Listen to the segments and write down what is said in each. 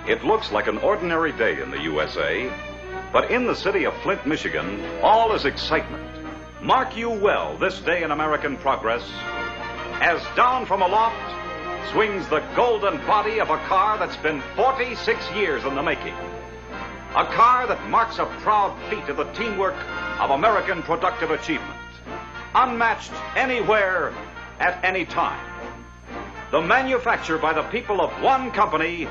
It looks like an ordinary day in the USA, but in the city of Flint, Michigan, all is excitement. Mark you well this day in American progress, as down from aloft swings the golden body of a car that's been 46 years in the making. A car that marks a proud feat of the teamwork of American productive achievement, unmatched anywhere at any time. The manufacture by the people of one company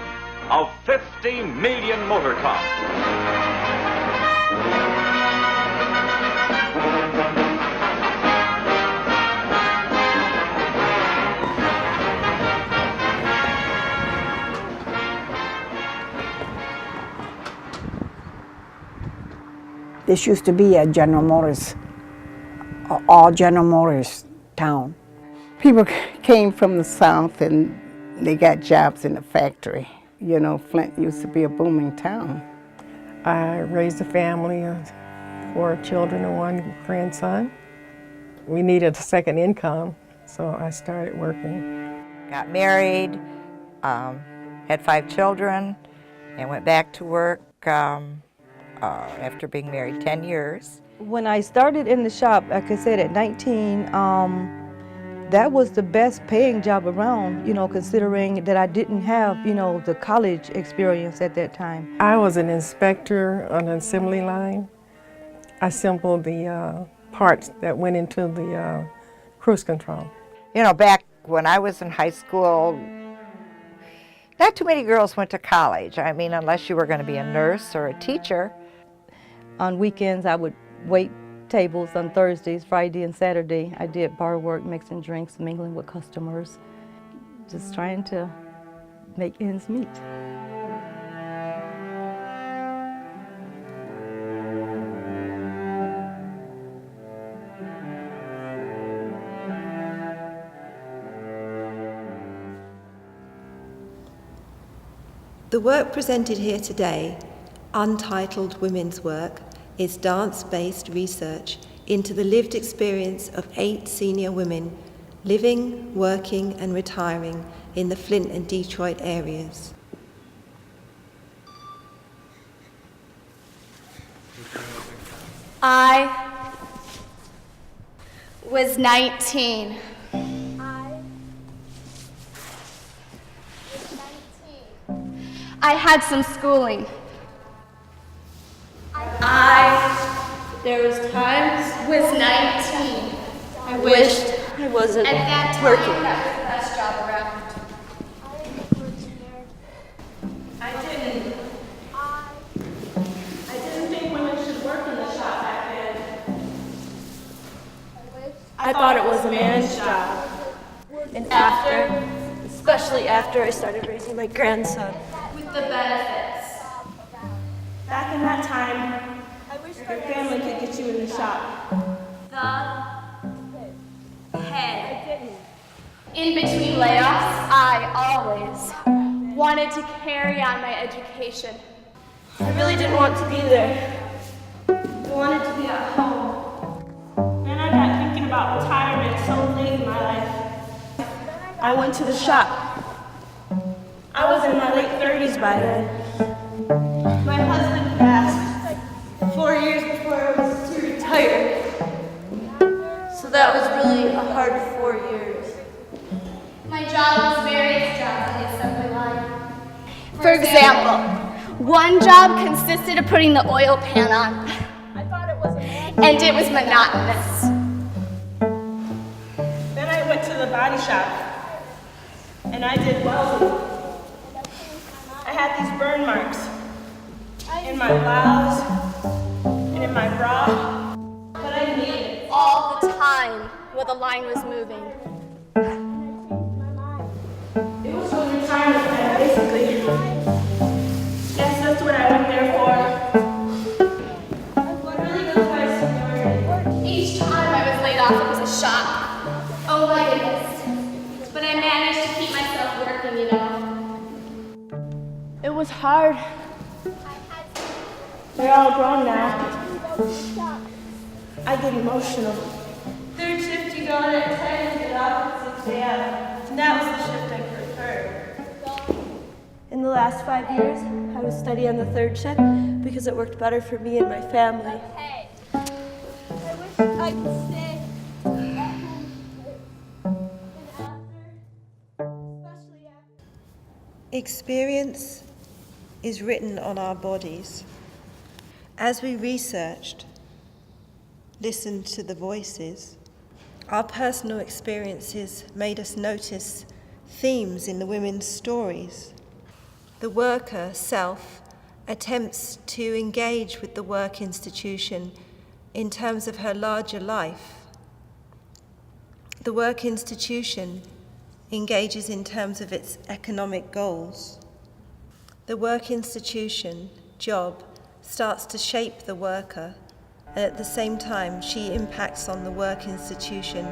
of 50 million motor cars. This used to be a General Motors, all General Motors town. People came from the South and they got jobs in the factory. You know, Flint used to be a booming town. I raised a family of 4 children and 1 grandson. We needed a second income, so I started working. Got married, had 5 children, and went back to work after being married 10 years. When I started in the shop, like I said, at 19, that was the best paying job around, you know, considering that I didn't have, you know, the college experience at that time. I was an inspector on an assembly line. I assembled the parts that went into the cruise control. You know, back when I was in high school, not too many girls went to college. I mean, unless you were going to be a nurse or a teacher. On weekends, I would wait tables. On Thursdays, Friday, and Saturday. I did bar work, mixing drinks, mingling with customers, just trying to make ends meet. The work presented here today, Untitled Women's Work, is dance-based research into the lived experience of 8 senior women living, working, and retiring in the Flint and Detroit areas. I was 19. I had some schooling. There was times, was 19. I wished I wasn't at that time, working. That was the best job around. I didn't think women should work in the shop back then. I thought it was a man's job. And especially after I started raising my grandson. With the benefits. Back in that time, your family could get you in the shop. The head. In between layoffs, I always wanted to carry on my education. I really didn't want to be there. I wanted to be at home. Then I got thinking about retirement so late in my life. I went to the shop. I was in my late 30s by then. My husband passed 4 years before I was to retire. So that was really a hard 4 years. My job was various jobs on the assembly line. For example, one job consisted of putting the oil pan on. And it was monotonous. Then I went to the body shop, and I did welding. I had these burn marks in my blouse and in my bra, but I needed it All the time while the line was moving. It was a retirement plan, basically. Guess that's what I went there for. What really goes by seniority? Each time I was laid off, it was a shock. Oh my goodness. But I managed to keep myself working, you know. It was hard. They're all grown now. I get emotional. Third shift, you go in at 10 and get off at 6 a.m. And that was the shift I preferred. And In the last 5 years, I would study on the third shift because it worked better for me and my family. Hey. I wish I could stay at home and especially after. Experience is written on our bodies. As we researched, listened to the voices, our personal experiences made us notice themes in the women's stories. The worker, self, attempts to engage with the work institution in terms of her larger life. The work institution engages in terms of its economic goals. The work institution, job, starts to shape the worker, and at the same time she impacts on the work institution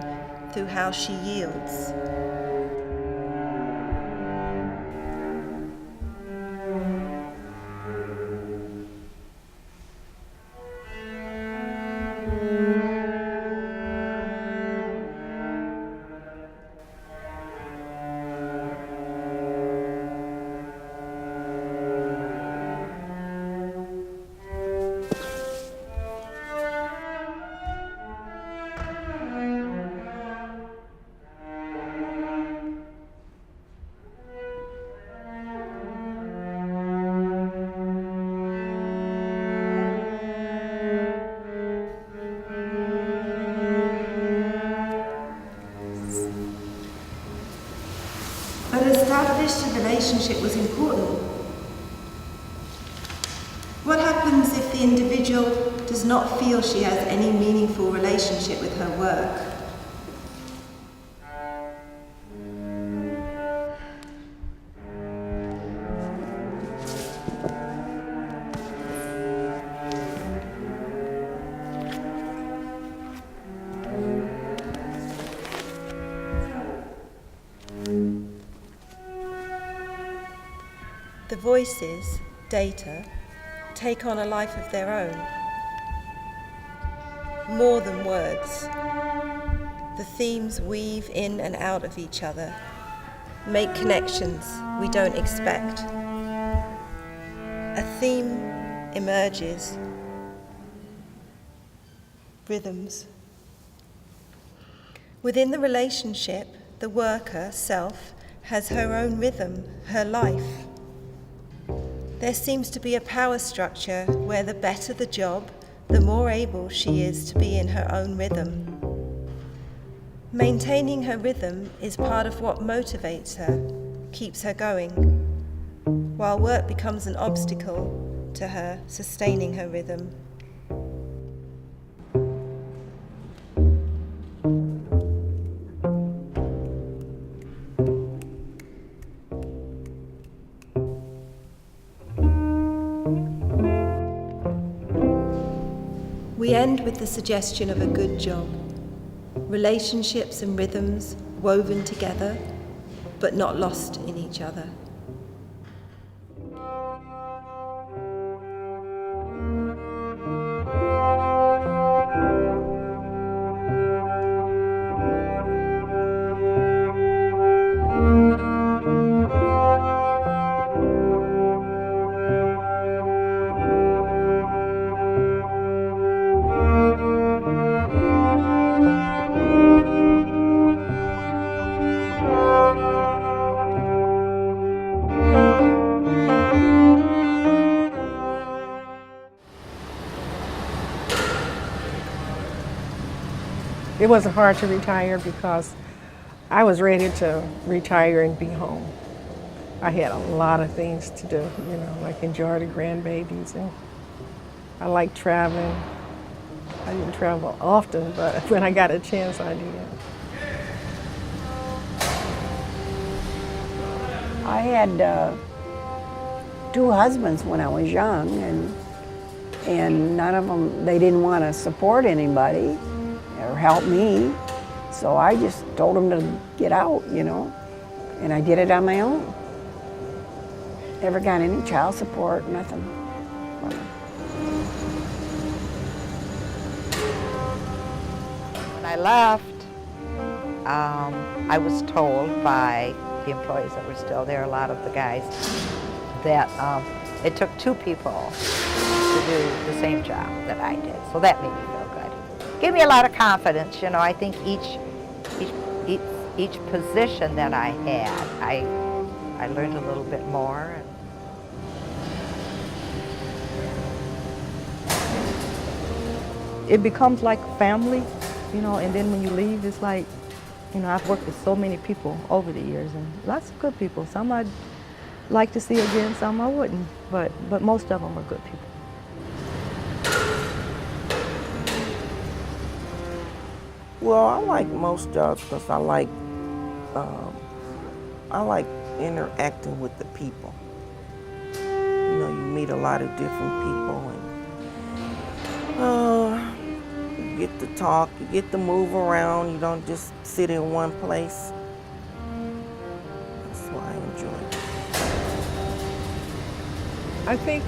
through how she yields. But established a relationship was important. What happens if the individual does not feel she has any meaningful relationship with her work? The voices, data, take on a life of their own. More than words. The themes weave in and out of each other, make connections we don't expect. A theme emerges. Rhythms. Within the relationship, the worker, self, has her own rhythm, her life. There seems to be a power structure where the better the job, the more able she is to be in her own rhythm. Maintaining her rhythm is part of what motivates her, keeps her going, while work becomes an obstacle to her sustaining her rhythm. We end with the suggestion of a good job. Relationships and rhythms woven together, but not lost in each other. It wasn't hard to retire because I was ready to retire and be home. I had a lot of things to do, like enjoy the grandbabies, and I like traveling. I didn't travel often, but when I got a chance, I did. I had 2 husbands when I was young, and none of them, they didn't want to support anybody or help me. So I just told them to get out, and I did it on my own. Never got any child support, nothing. When I left, I was told by the employees that were still there, a lot of the guys, that it took two people to do the same job that I did. So that made me feel good. Gave me a lot of confidence, you know. I think each position that I had, I learned a little bit more. It becomes like family, you know, and then when you leave, it's like, you know, I've worked with so many people over the years, and lots of good people. Some I'd like to see again, some I wouldn't, but most of them are good people. Well, I like most jobs because I like interacting with the people. You know, you meet a lot of different people, and you get to talk, you get to move around. You don't just sit in one place. That's why I enjoy it. I think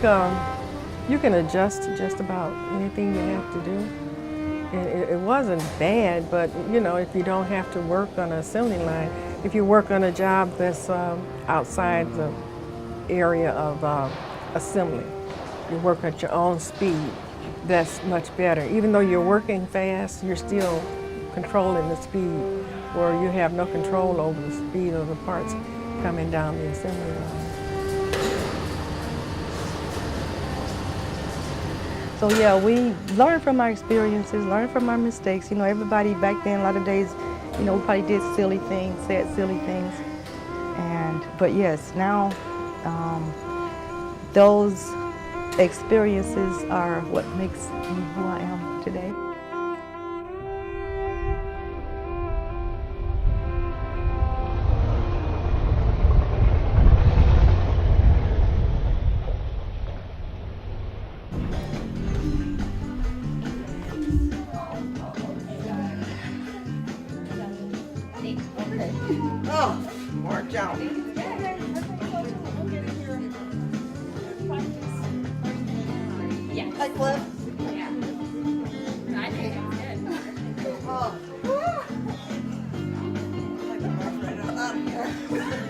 you can adjust to just about anything you have to do. And it wasn't bad, but you know, if you don't have to work on an assembly line, if you work on a job that's outside the area of assembly, you work at your own speed, that's much better. Even though you're working fast, you're still controlling the speed, where you have no control over the speed of the parts coming down the assembly line. So yeah, we learn from our experiences, learn from our mistakes. You know, everybody back then, a lot of days, you know, we probably did silly things, said silly things. But yes, now those experiences are what makes me who I am today. Oh, more jump. Yeah. Hi, Cliff. I think it's good. Oh. I can rush right on out of here.